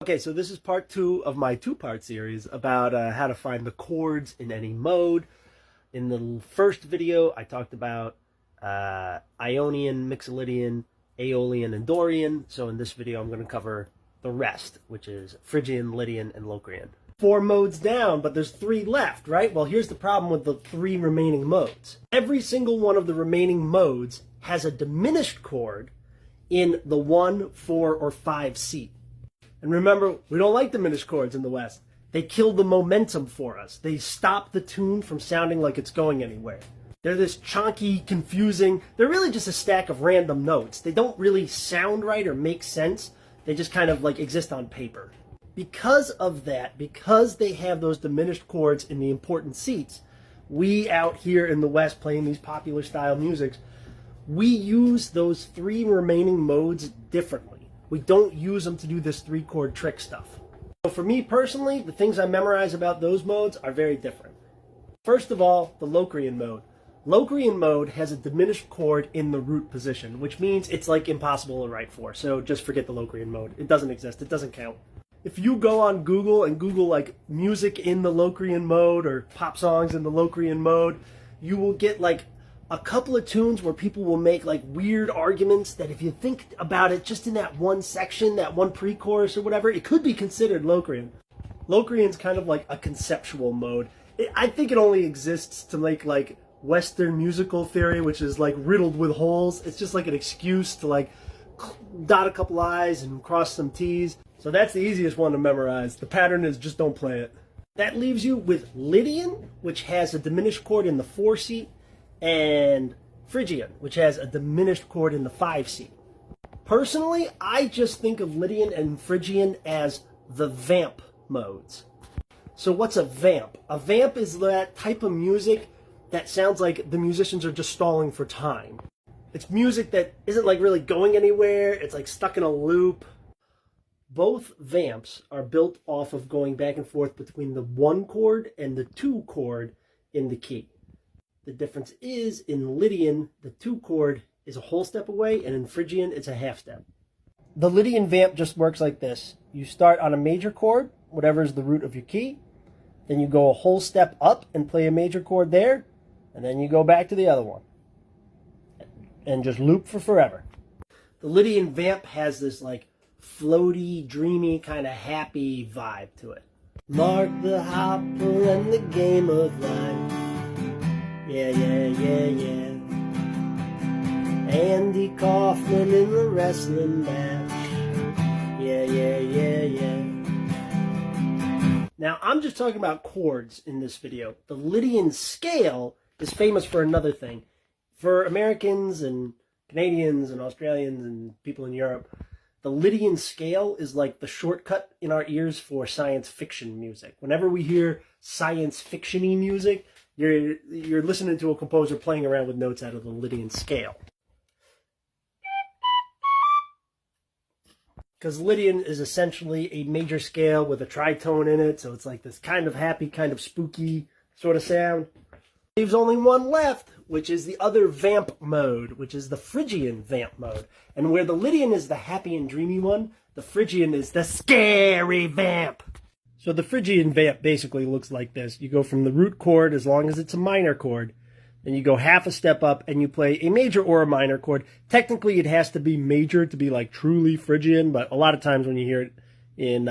Okay, so this is part 2 of my two-part series about how to find the chords in any mode. In the first video, I talked about Ionian, Mixolydian, Aeolian, and Dorian. So in this video, I'm going to cover the rest, which is Phrygian, Lydian, and Locrian. 4 modes down, but there's 3 left, right? Well, here's the problem with the 3 remaining modes. Every single one of the remaining modes has a diminished chord in the 1, 4, or 5 seat. And remember, we don't like diminished chords in the West. They kill the momentum for us. They stop the tune from sounding like it's going anywhere. They're this chunky, confusing, they're really just a stack of random notes. They don't really sound right or make sense. They just kind of like exist on paper. Because of that, because they have those diminished chords in the important seats, we out here in the West playing these popular style musics, we use those 3 remaining modes differently. We don't use them to do this 3-chord trick stuff. So for me personally, the things I memorize about those modes are very different. First of all, the Locrian mode. Locrian mode has a diminished chord in the root position, which means it's like impossible to write for. So just forget the Locrian mode. It doesn't exist. It doesn't count. If you go on Google and Google like music in the Locrian mode or pop songs in the Locrian mode, you will get like a couple of tunes where people will make like weird arguments that if you think about it just in that one section, that one pre-chorus or whatever, it could be considered Locrian. Locrian's kind of like a conceptual mode. I think it only exists to make like Western musical theory, which is like riddled with holes. It's just like an excuse to like dot a couple I's and cross some T's. So that's the easiest one to memorize. The pattern is just don't play it. That leaves you with Lydian, which has a diminished chord in the 4 seat, and Phrygian, which has a diminished chord in the 5 seat. Personally, I just think of Lydian and Phrygian as the vamp modes. So what's a vamp? A vamp is that type of music that sounds like the musicians are just stalling for time. It's music that isn't like really going anywhere. It's like stuck in a loop. Both vamps are built off of going back and forth between the 1 chord and the 2 chord in the key. The difference is, in Lydian, the 2 chord is a whole step away, and in Phrygian, it's a half step. The Lydian vamp just works like this. You start on a major chord, whatever is the root of your key, then you go a whole step up and play a major chord there, and then you go back to the other one. And just loop for forever. The Lydian vamp has this like floaty, dreamy, kind of happy vibe to it. Mark the hopper and the game of life. Yeah, yeah, yeah, yeah. Andy Kaufman in the wrestling match. Yeah, yeah, yeah, yeah. Now, I'm just talking about chords in this video. The Lydian scale is famous for another thing. For Americans and Canadians and Australians and people in Europe, the Lydian scale is like the shortcut in our ears for science fiction music. Whenever we hear science fiction-y music, you're listening to a composer playing around with notes out of the Lydian scale. Because Lydian is essentially a major scale with a tritone in it, so it's like this kind of happy, kind of spooky sort of sound. Leaves only 1 left, which is the other vamp mode, which is the Phrygian vamp mode. And where the Lydian is the happy and dreamy one, the Phrygian is the scary vamp. So the Phrygian vamp basically looks like this. You go from the root chord, as long as it's a minor chord, then you go half a step up and you play a major or a minor chord. Technically, it has to be major to be like truly Phrygian, but a lot of times when you hear it in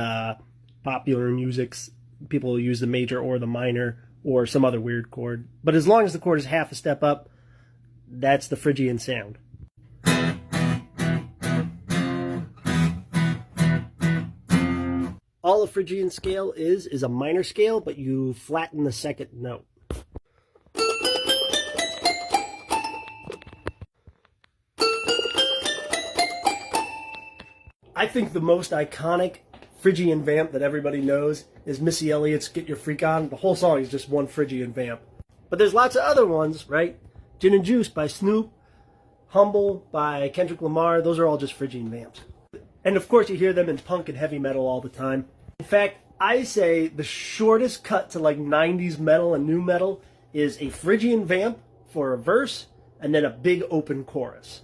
popular musics, people use the major or the minor or some other weird chord. But as long as the chord is half a step up, that's the Phrygian sound. All a Phrygian scale is a minor scale, but you flatten the 2nd note. I think the most iconic Phrygian vamp that everybody knows is Missy Elliott's Get Your Freak On. The whole song is just one Phrygian vamp. But there's lots of other ones, right? Gin and Juice by Snoop, Humble by Kendrick Lamar, those are all just Phrygian vamps. And of course you hear them in punk and heavy metal all the time. In fact, I say the shortest cut to like 90s metal and new metal is a Phrygian vamp for a verse and then a big open chorus.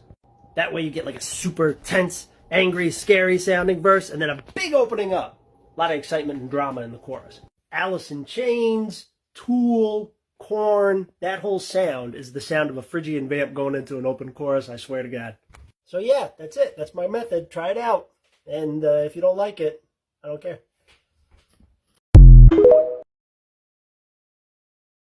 That way you get like a super tense angry, scary sounding verse, and then a big opening up. A lot of excitement and drama in the chorus. Alice in Chains, Tool, Korn, that whole sound is the sound of a Phrygian vamp going into an open chorus, I swear to God. So yeah, that's it. That's my method. Try it out. And if you don't like it, I don't care.